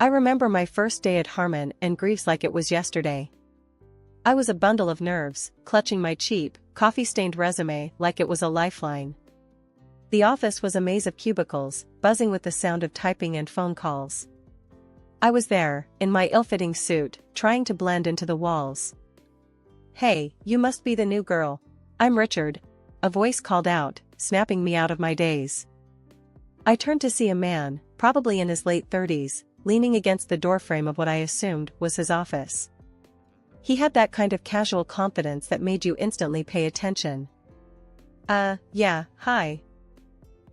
I remember my first day at Harmon and Greaves like it was yesterday. I was a bundle of nerves, clutching my cheap, coffee-stained resume like it was a lifeline. The office was a maze of cubicles, buzzing with the sound of typing and phone calls. I was there, in my ill-fitting suit, trying to blend into the walls. "Hey, you must be the new girl." "I'm Richard," a voice called out, snapping me out of my daze. I turned to see a man, probably in his late 30s, leaning against the doorframe of what I assumed was his office. He had that kind of casual confidence that made you instantly pay attention. Yeah, hi.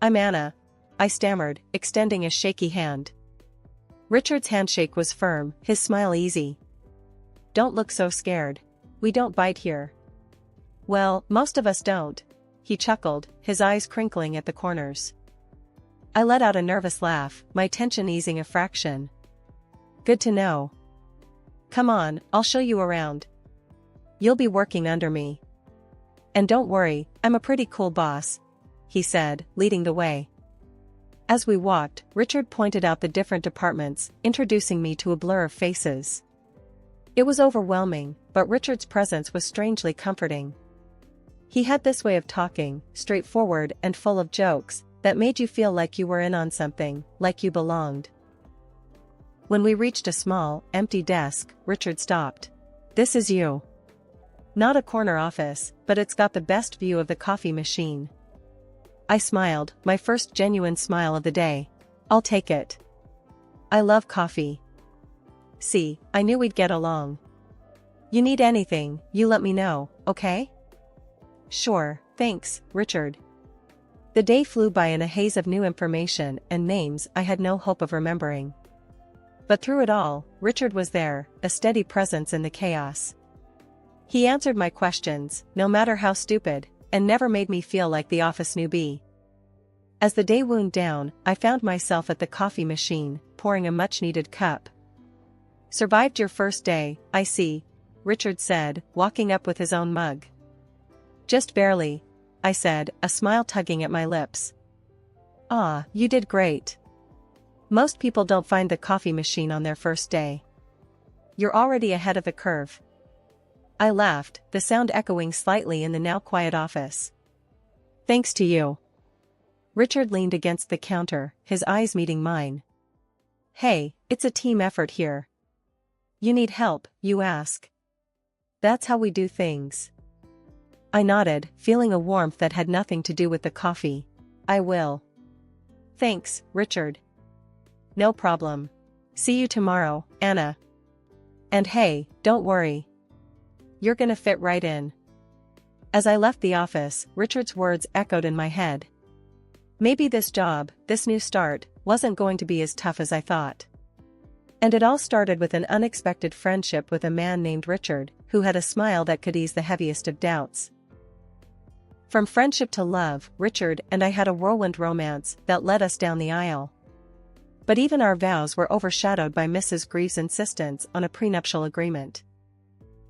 I'm Anna," I stammered, extending a shaky hand. Richard's handshake was firm, his smile easy. "Don't look so scared. We don't bite here." "Well, most of us don't," he chuckled, his eyes crinkling at the corners. I let out a nervous laugh, my tension easing a fraction. "Good to know. Come on, I'll show you around. You'll be working under me. And don't worry, I'm a pretty cool boss," he said, leading the way. As we walked, Richard pointed out the different departments, introducing me to a blur of faces. It was overwhelming, but Richard's presence was strangely comforting. He had this way of talking, straightforward and full of jokes, that made you feel like you were in on something, like you belonged. When we reached a small, empty desk, Richard stopped. "This is you. Not a corner office, but it's got the best view of the coffee machine." I smiled, my first genuine smile of the day. "I'll take it. I love coffee." "See, I knew we'd get along. You need anything, you let me know, okay?" "Sure, thanks, Richard." The day flew by in a haze of new information and names I had no hope of remembering. But through it all, Richard was there, a steady presence in the chaos. He answered my questions, no matter how stupid, and never made me feel like the office newbie. As the day wound down, I found myself at the coffee machine, pouring a much-needed cup. "Survived your first day, I see," Richard said, walking up with his own mug. "Just barely," I said, a smile tugging at my lips. "Ah, you did great. Most people don't find the coffee machine on their first day. You're already ahead of the curve." I laughed, the sound echoing slightly in the now quiet office. "Thanks to you." Richard leaned against the counter, his eyes meeting mine. "Hey, it's a team effort here. You need help, you ask. That's how we do things." I nodded, feeling a warmth that had nothing to do with the coffee. "I will." "Thanks, Richard." "No problem. See you tomorrow, Anna. And hey, don't worry. You're gonna fit right in." As I left the office, Richard's words echoed in my head. Maybe this job, this new start, wasn't going to be as tough as I thought. And it all started with an unexpected friendship with a man named Richard, who had a smile that could ease the heaviest of doubts. From friendship to love, Richard and I had a whirlwind romance that led us down the aisle. But even our vows were overshadowed by Mrs. Greaves' insistence on a prenuptial agreement.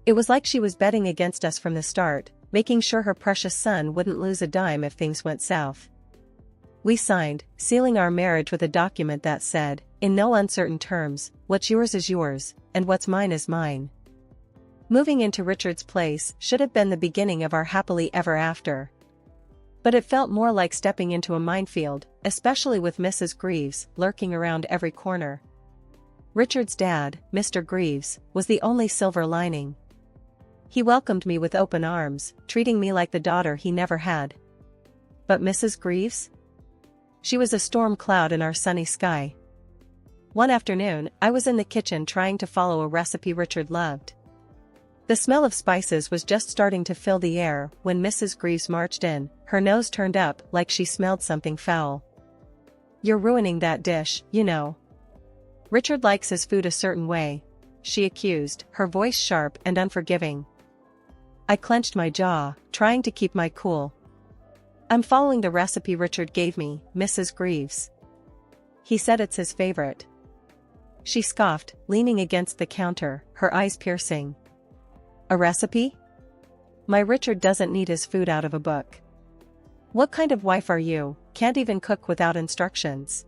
It was like she was betting against us from the start, making sure her precious son wouldn't lose a dime if things went south. We signed, sealing our marriage with a document that said, in no uncertain terms, "What's yours is yours, and what's mine is mine." Moving into Richard's place should have been the beginning of our happily ever after. But it felt more like stepping into a minefield, especially with Mrs. Greaves lurking around every corner. Richard's dad, Mr. Greaves, was the only silver lining. He welcomed me with open arms, treating me like the daughter he never had. But Mrs. Greaves? She was a storm cloud in our sunny sky. One afternoon, I was in the kitchen trying to follow a recipe Richard loved. The smell of spices was just starting to fill the air when Mrs. Greaves marched in, her nose turned up like she smelled something foul. "You're ruining that dish, you know. Richard likes his food a certain way," she accused, her voice sharp and unforgiving. I clenched my jaw, trying to keep my cool. "I'm following the recipe Richard gave me, Mrs. Greaves. He said it's his favorite." She scoffed, leaning against the counter, her eyes piercing. "A recipe? My Richard doesn't need his food out of a book. What kind of wife are you, can't even cook without instructions?"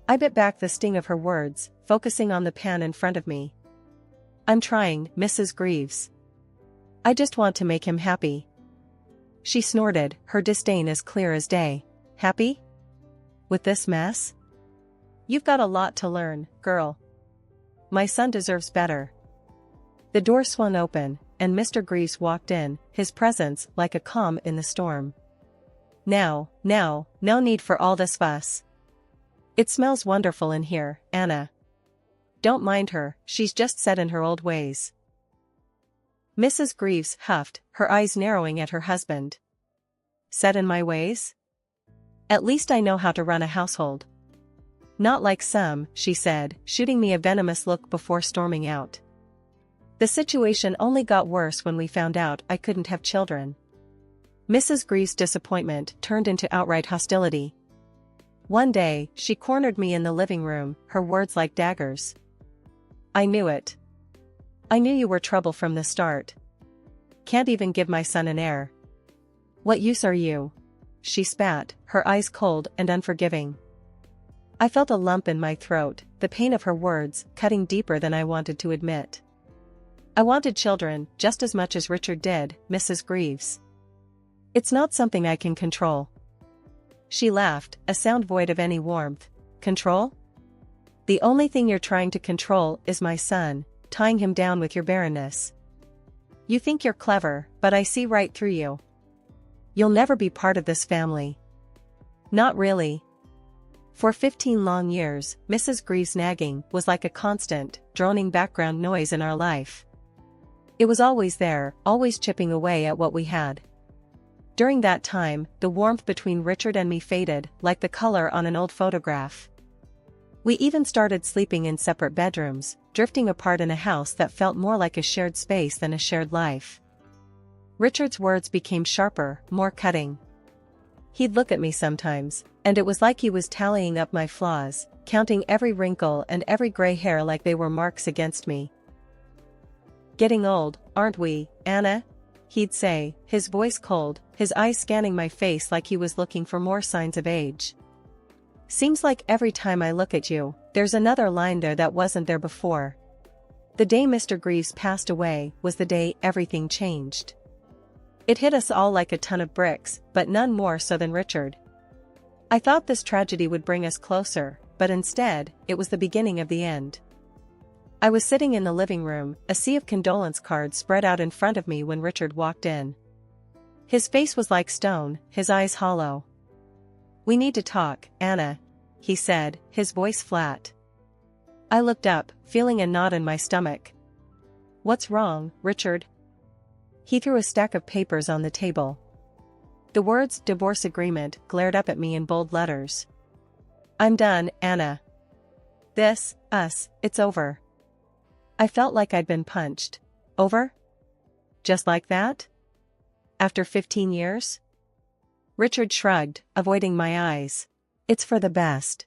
I bit back the sting of her words, focusing on the pan in front of me. I'm trying, Mrs. Greaves. I just want to make him happy. She snorted, her disdain as clear as day. Happy? With this mess? You've got a lot to learn, girl. My son deserves better. The door swung open, and Mr. Greaves walked in, his presence like a calm in the storm. Now, no need for all this fuss. It smells wonderful in here, Anna. Don't mind her, she's just set in her old ways. Mrs. Greaves huffed, her eyes narrowing at her husband. Set in my ways? At least I know how to run a household. Not like some, she said, shooting me a venomous look before storming out. The situation only got worse when we found out I couldn't have children. Mrs. Greaves' disappointment turned into outright hostility. One day, she cornered me in the living room, her words like daggers. I knew it. I knew you were trouble from the start. Can't even give my son an heir. What use are you? She spat, her eyes cold and unforgiving. I felt a lump in my throat, the pain of her words cutting deeper than I wanted to admit. I wanted children just as much as Richard did, Mrs. Greaves. It's not something I can control. She laughed, a sound void of any warmth. Control? The only thing you're trying to control is my son, tying him down with your barrenness. You think you're clever, but I see right through you. You'll never be part of this family. Not really. For 15 long years, Mrs. Greaves' nagging was like a constant, droning background noise in our life. It was always there, always chipping away at what we had. During that time, the warmth between Richard and me faded, like the color on an old photograph. We even started sleeping in separate bedrooms, drifting apart in a house that felt more like a shared space than a shared life. Richard's words became sharper, more cutting. He'd look at me sometimes, and it was like he was tallying up my flaws, counting every wrinkle and every gray hair like they were marks against me. Getting old, aren't we, Anna? He'd say, his voice cold, his eyes scanning my face like he was looking for more signs of age. Seems like every time I look at you, there's another line there that wasn't there before. The day Mr. Greaves passed away was the day everything changed. It hit us all like a ton of bricks, but none more so than Richard. I thought this tragedy would bring us closer, but instead, it was the beginning of the end. I was sitting in the living room, a sea of condolence cards spread out in front of me when Richard walked in. His face was like stone, his eyes hollow. We need to talk, Anna, he said, his voice flat. I looked up, feeling a knot in my stomach. What's wrong, Richard? He threw a stack of papers on the table. The words divorce agreement glared up at me in bold letters. I'm done, Anna. This, us, it's over. I felt like I'd been punched. Over? Just like that? After 15 years? Richard shrugged, avoiding my eyes. It's for the best.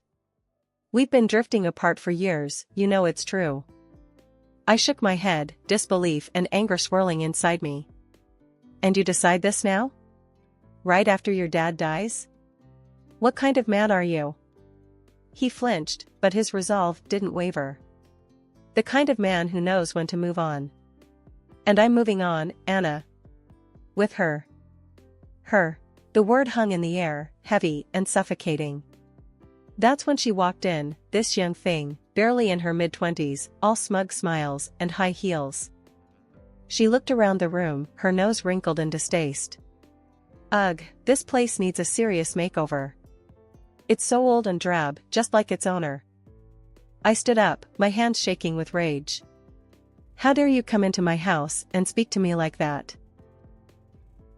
We've been drifting apart for years, you know it's true. I shook my head, disbelief and anger swirling inside me. And you decide this now? Right after your dad dies? What kind of man are you? He flinched, but his resolve didn't waver. The kind of man who knows when to move on. And I'm moving on, Anna. With her. Her. The word hung in the air, heavy and suffocating. That's when she walked in, this young thing, barely in her mid-20s, all smug smiles and high heels. She looked around the room, her nose wrinkled in distaste. Ugh, this place needs a serious makeover. It's so old and drab, just like its owner. I stood up, my hands shaking with rage. How dare you come into my house and speak to me like that?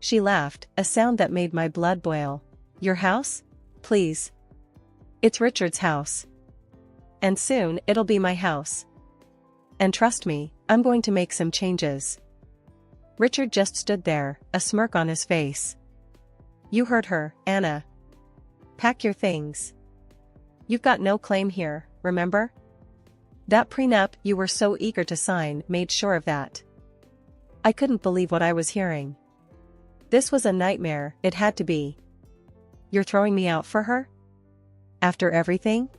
She laughed, a sound that made my blood boil. Your house? Please. It's Richard's house. And soon, it'll be my house. And trust me, I'm going to make some changes. Richard just stood there, a smirk on his face. You heard her, Anna. Pack your things. You've got no claim here, remember? That prenup you were so eager to sign made sure of that. I couldn't believe what I was hearing. This was a nightmare, it had to be. You're throwing me out for her? After everything?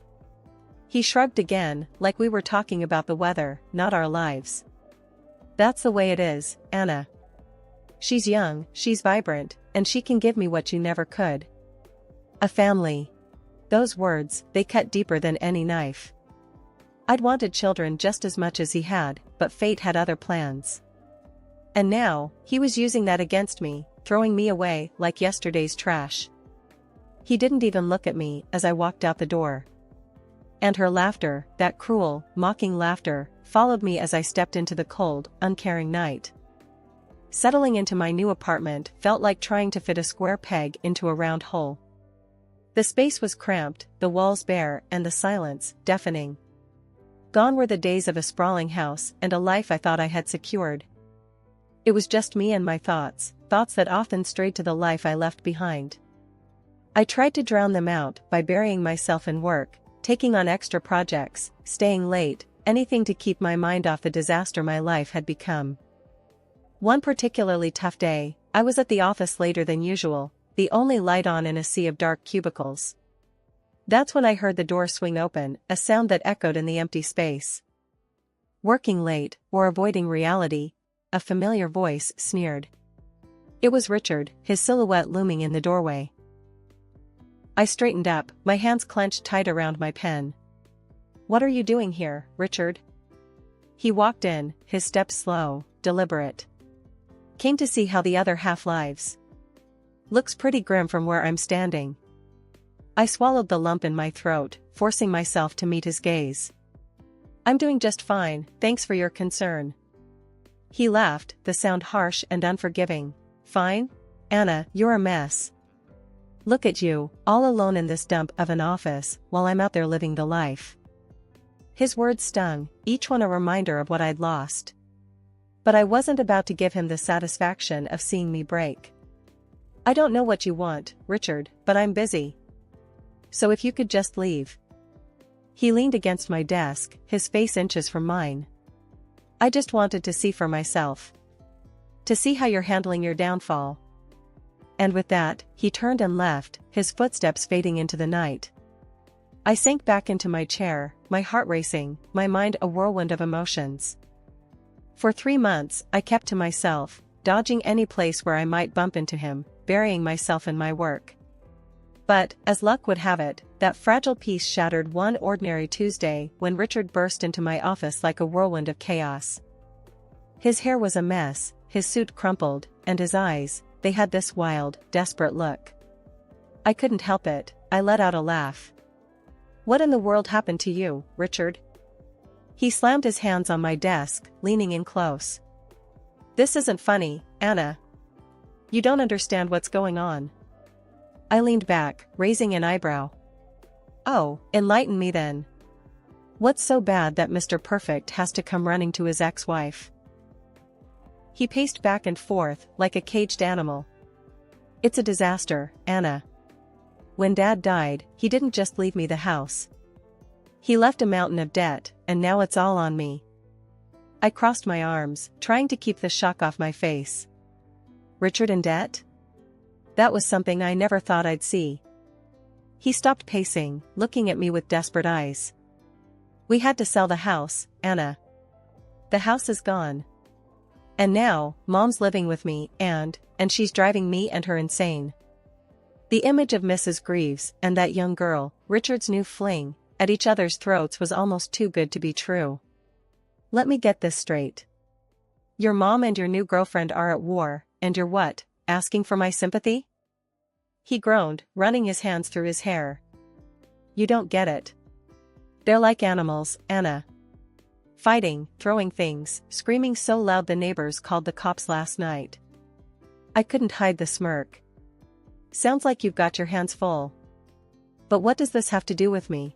He shrugged again, like we were talking about the weather, not our lives. That's the way it is, Anna. She's young, she's vibrant, and she can give me what you never could. A family. Those words, they cut deeper than any knife. I'd wanted children just as much as he had, but fate had other plans. And now, he was using that against me, throwing me away like yesterday's trash. He didn't even look at me as I walked out the door. And her laughter, that cruel, mocking laughter, followed me as I stepped into the cold, uncaring night. Settling into my new apartment felt like trying to fit a square peg into a round hole. The space was cramped, the walls bare, and the silence, deafening. Gone were the days of a sprawling house and a life I thought I had secured. It was just me and my thoughts that often strayed to the life I left behind. I tried to drown them out by burying myself in work, taking on extra projects, staying late, anything to keep my mind off the disaster my life had become. One particularly tough day, I was at the office later than usual, the only light on in a sea of dark cubicles. That's when I heard the door swing open, a sound that echoed in the empty space. Working late, or avoiding reality? A familiar voice sneered. It was Richard, his silhouette looming in the doorway. I straightened up, my hands clenched tight around my pen. "What are you doing here, Richard?" He walked in, his steps slow, deliberate. "Came to see how the other half lives. Looks pretty grim from where I'm standing." I swallowed the lump in my throat, forcing myself to meet his gaze. "I'm doing just fine, thanks for your concern." He laughed, the sound harsh and unforgiving. "Fine? Anna, you're a mess. Look at you, all alone in this dump of an office, while I'm out there living the life." His words stung, each one a reminder of what I'd lost. But I wasn't about to give him the satisfaction of seeing me break. "I don't know what you want, Richard, but I'm busy. So if you could just leave." He leaned against my desk, his face inches from mine. "I just wanted to see for myself. To see how you're handling your downfall." And with that, he turned and left, his footsteps fading into the night. I sank back into my chair, my heart racing, my mind a whirlwind of emotions. For 3 months, I kept to myself, dodging any place where I might bump into him, burying myself in my work. But, as luck would have it, that fragile peace shattered one ordinary Tuesday when Richard burst into my office like a whirlwind of chaos. His hair was a mess, his suit crumpled, and his eyes, they had this wild, desperate look. I couldn't help it, I let out a laugh. "What in the world happened to you, Richard?" He slammed his hands on my desk, leaning in close. "This isn't funny, Anna. You don't understand what's going on." I leaned back, raising an eyebrow. "Oh, enlighten me then. What's so bad that Mr. Perfect has to come running to his ex-wife?" He paced back and forth, like a caged animal. "It's a disaster, Anna. When Dad died, he didn't just leave me the house. He left a mountain of debt, and now it's all on me." I crossed my arms, trying to keep the shock off my face. Richard in debt? That was something I never thought I'd see. He stopped pacing, looking at me with desperate eyes. "We had to sell the house, Anna. The house is gone. And now, Mom's living with me, and she's driving me and her insane." The image of Mrs. Greaves and that young girl, Richard's new fling, at each other's throats was almost too good to be true. "Let me get this straight. Your mom and your new girlfriend are at war, and you're what, asking for my sympathy?" He groaned, running his hands through his hair. "You don't get it. They're like animals, Anna. Fighting, throwing things, screaming so loud the neighbors called the cops last night." I couldn't hide the smirk. "Sounds like you've got your hands full. But what does this have to do with me?"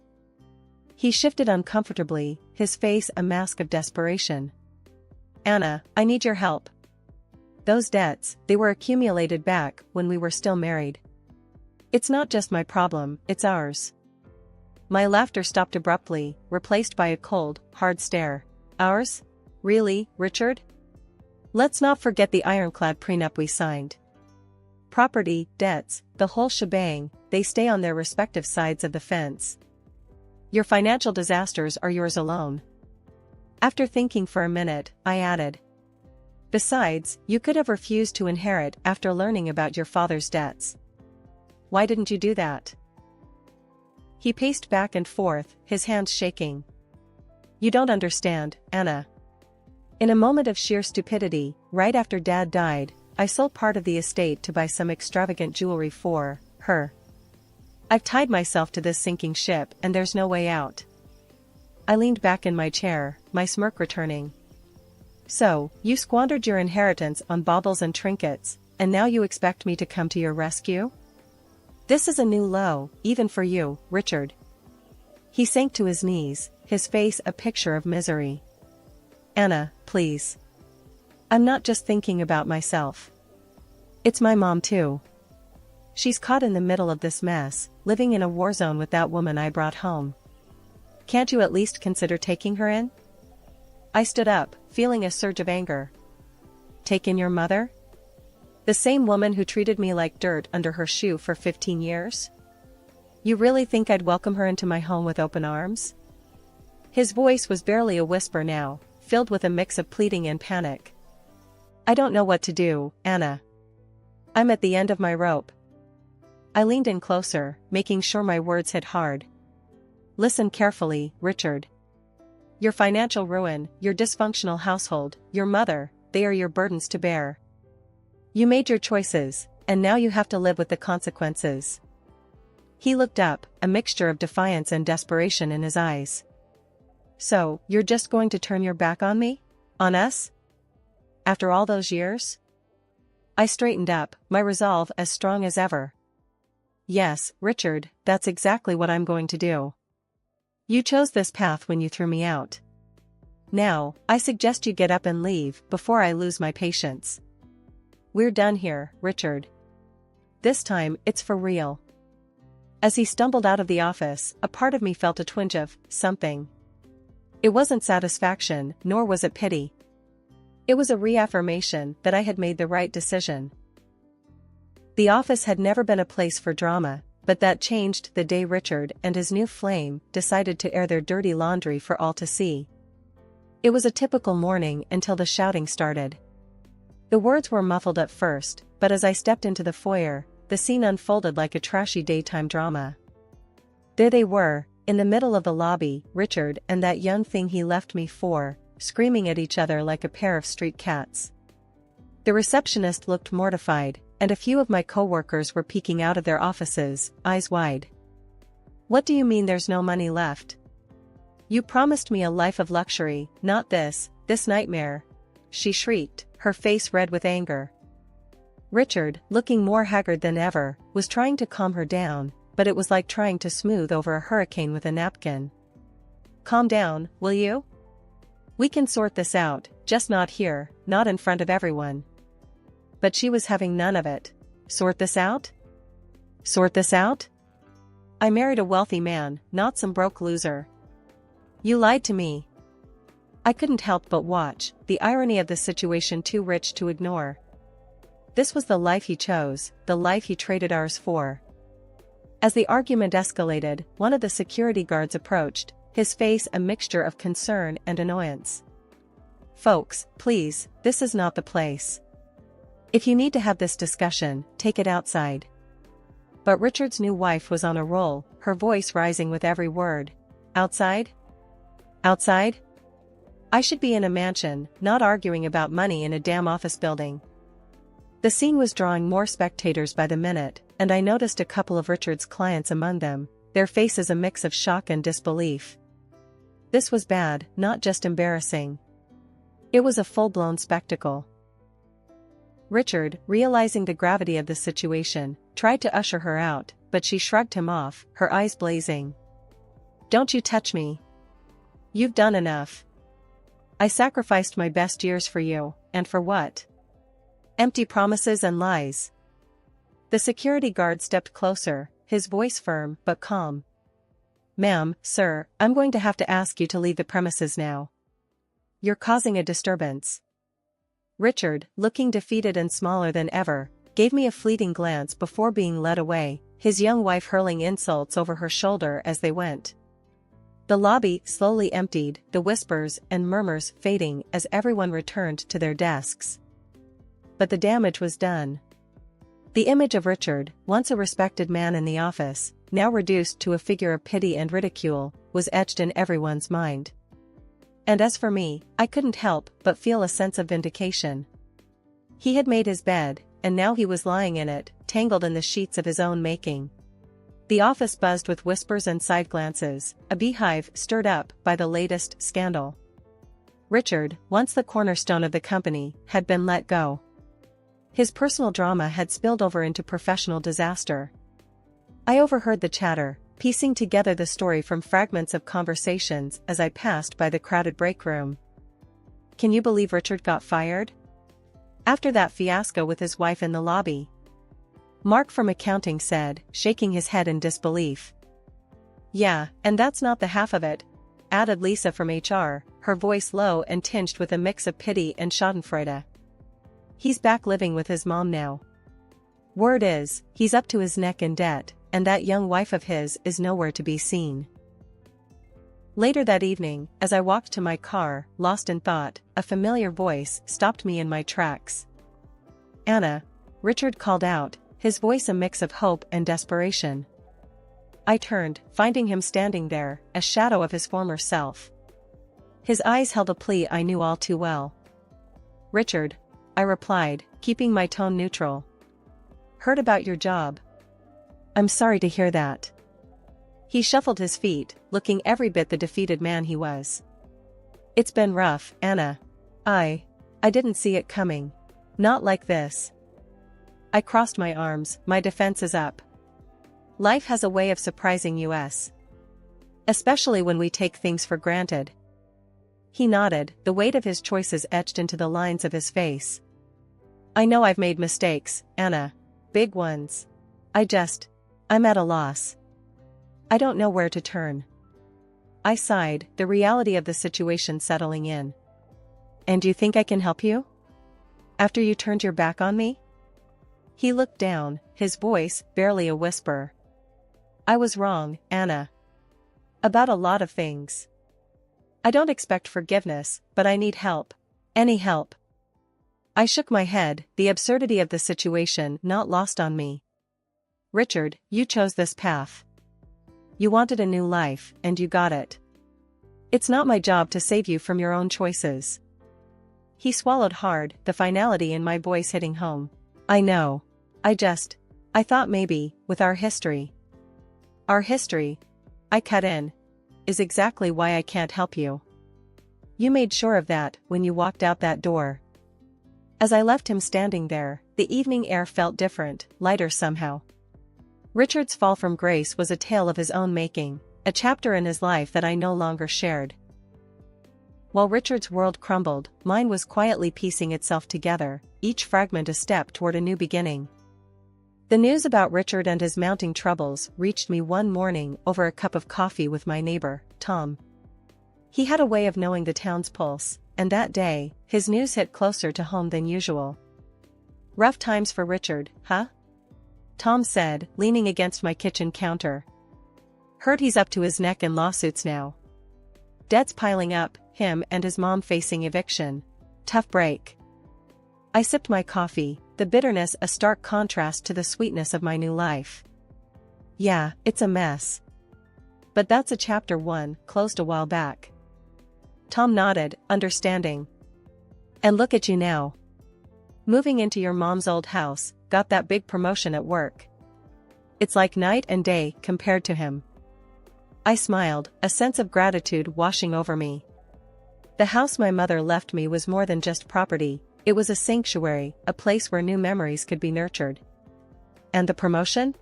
He shifted uncomfortably, his face a mask of desperation. "Anna, I need your help. Those debts, they were accumulated back when we were still married. It's not just my problem, it's ours." My laughter stopped abruptly, replaced by a cold, hard stare. "Ours? Really, Richard? Let's not forget the ironclad prenup we signed. Property, debts, the whole shebang, they stay on their respective sides of the fence. Your financial disasters are yours alone. After thinking for a minute, I added. Besides, you could have refused to inherit after learning about your father's debts. Why didn't you do that? He paced back and forth, his hands shaking. You don't understand, Anna. In a moment of sheer stupidity, right after Dad died, I sold part of the estate to buy some extravagant jewelry for her. I've tied myself to this sinking ship and there's no way out. I leaned back in my chair, my smirk returning. So, you squandered your inheritance on baubles and trinkets, and now you expect me to come to your rescue? This is a new low, even for you, Richard. He sank to his knees, his face a picture of misery. Anna, please. I'm not just thinking about myself. It's my mom too. She's caught in the middle of this mess, living in a war zone with that woman I brought home. Can't you at least consider taking her in? I stood up, feeling a surge of anger. Take in your mother? The same woman who treated me like dirt under her shoe for 15 years? You really think I'd welcome her into my home with open arms? His voice was barely a whisper now, filled with a mix of pleading and panic. I don't know what to do, Anna. I'm at the end of my rope. I leaned in closer, making sure my words hit hard. Listen carefully, Richard. Your financial ruin, your dysfunctional household, your mother, they are your burdens to bear. You made your choices, and now you have to live with the consequences. He looked up, a mixture of defiance and desperation in his eyes. So, you're just going to turn your back on me? On us? After all those years? I straightened up, my resolve as strong as ever. Yes, Richard, that's exactly what I'm going to do. You chose this path when you threw me out. Now, I suggest you get up and leave before I lose my patience. We're done here, Richard. This time, it's for real. As he stumbled out of the office, a part of me felt a twinge of something. It wasn't satisfaction, nor was it pity. It was a reaffirmation that I had made the right decision. The office had never been a place for drama, but that changed the day Richard and his new flame decided to air their dirty laundry for all to see. It was a typical morning until the shouting started. The words were muffled at first, but as I stepped into the foyer, the scene unfolded like a trashy daytime drama. There they were, in the middle of the lobby, Richard and that young thing he left me for, screaming at each other like a pair of street cats. The receptionist looked mortified, and a few of my co-workers were peeking out of their offices, eyes wide. What do you mean there's no money left? You promised me a life of luxury, not this nightmare, she shrieked, her face red with anger. Richard, looking more haggard than ever, was trying to calm her down, but it was like trying to smooth over a hurricane with a napkin. Calm down, will you? We can sort this out, just not here, not in front of everyone. But she was having none of it. Sort this out? Sort this out? I married a wealthy man, not some broke loser. You lied to me. I couldn't help but watch, the irony of the situation too rich to ignore. This was the life he chose, the life he traded ours for. As the argument escalated, one of the security guards approached, his face a mixture of concern and annoyance. Folks, please, this is not the place. If you need to have this discussion, take it outside. But Richard's new wife was on a roll, her voice rising with every word. Outside? Outside? I should be in a mansion, not arguing about money in a damn office building. The scene was drawing more spectators by the minute, and I noticed a couple of Richard's clients among them, their faces a mix of shock and disbelief. This was bad, not just embarrassing. It was a full-blown spectacle. Richard, realizing the gravity of the situation, tried to usher her out, but she shrugged him off, her eyes blazing. Don't you touch me. You've done enough. I sacrificed my best years for you, and for what? Empty promises and lies. The security guard stepped closer, his voice firm but calm. Ma'am, sir, I'm going to have to ask you to leave the premises now. You're causing a disturbance. Richard, looking defeated and smaller than ever, gave me a fleeting glance before being led away, his young wife hurling insults over her shoulder as they went. The lobby slowly emptied, the whispers and murmurs fading as everyone returned to their desks. But the damage was done. The image of Richard, once a respected man in the office, now reduced to a figure of pity and ridicule, was etched in everyone's mind. And as for me, I couldn't help but feel a sense of vindication. He had made his bed, and now he was lying in it, tangled in the sheets of his own making. The office buzzed with whispers and side glances, a beehive stirred up by the latest scandal. Richard, once the cornerstone of the company, had been let go. His personal drama had spilled over into professional disaster. I overheard the chatter, piecing together the story from fragments of conversations as I passed by the crowded break room. Can you believe Richard got fired? After that fiasco with his wife in the lobby? Mark from accounting said, shaking his head in disbelief. Yeah, and that's not the half of it, added Lisa from HR, her voice low and tinged with a mix of pity and schadenfreude. He's back living with his mom now. Word is, he's up to his neck in debt, and that young wife of his is nowhere to be seen. Later that evening, as I walked to my car, lost in thought, a familiar voice stopped me in my tracks. Anna, Richard called out, his voice a mix of hope and desperation. I turned, finding him standing there, a shadow of his former self. His eyes held a plea I knew all too well. Richard, I replied, keeping my tone neutral. Heard about your job. I'm sorry to hear that. He shuffled his feet, looking every bit the defeated man he was. It's been rough, Anna. I didn't see it coming. Not like this. I crossed my arms, my defenses up. Life has a way of surprising us. Especially when we take things for granted. He nodded, the weight of his choices etched into the lines of his face. I know I've made mistakes, Anna. Big ones. I'm at a loss. I don't know where to turn. I sighed, the reality of the situation settling in. And you think I can help you? After you turned your back on me? He looked down, his voice barely a whisper. I was wrong, Anna. About a lot of things. I don't expect forgiveness, but I need help. Any help. I shook my head, the absurdity of the situation not lost on me. Richard, you chose this path. You wanted a new life, and you got it. It's not my job to save you from your own choices. He swallowed hard, the finality in my voice hitting home. I know. I thought maybe, with our history. Our history, I cut in, is exactly why I can't help you. You made sure of that when you walked out that door. As I left him standing there, the evening air felt different, lighter somehow. Richard's fall from grace was a tale of his own making, a chapter in his life that I no longer shared. While Richard's world crumbled, mine was quietly piecing itself together, each fragment a step toward a new beginning. The news about Richard and his mounting troubles reached me one morning over a cup of coffee with my neighbor, Tom. He had a way of knowing the town's pulse, and that day, his news hit closer to home than usual. Rough times for Richard, huh? Tom said, leaning against my kitchen counter. Heard he's up to his neck in lawsuits now. Debts piling up, him and his mom facing eviction. Tough break. I sipped my coffee, the bitterness a stark contrast to the sweetness of my new life. Yeah, it's a mess. But that's a chapter 1, closed a while back. Tom nodded, understanding. And look at you now. Moving into your mom's old house, got that big promotion at work. It's like night and day compared to him. I smiled, a sense of gratitude washing over me. The house my mother left me was more than just property, it was a sanctuary, a place where new memories could be nurtured. And the promotion?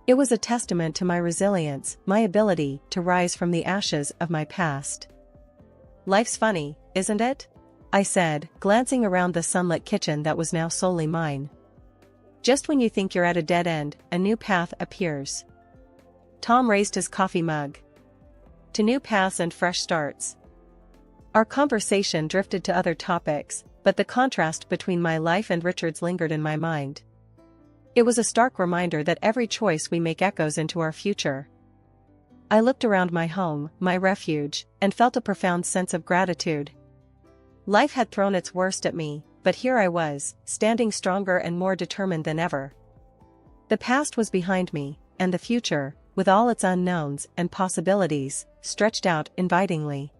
It was a testament to my resilience, my ability to rise from the ashes of my past. Life's funny, isn't it? I said, glancing around the sunlit kitchen that was now solely mine. Just when you think you're at a dead end, a new path appears. Tom raised his coffee mug. To new paths and fresh starts. Our conversation drifted to other topics, but the contrast between my life and Richard's lingered in my mind. It was a stark reminder that every choice we make echoes into our future. I looked around my home, my refuge, and felt a profound sense of gratitude. Life had thrown its worst at me, but here I was, standing stronger and more determined than ever. The past was behind me, and the future, with all its unknowns and possibilities, stretched out invitingly.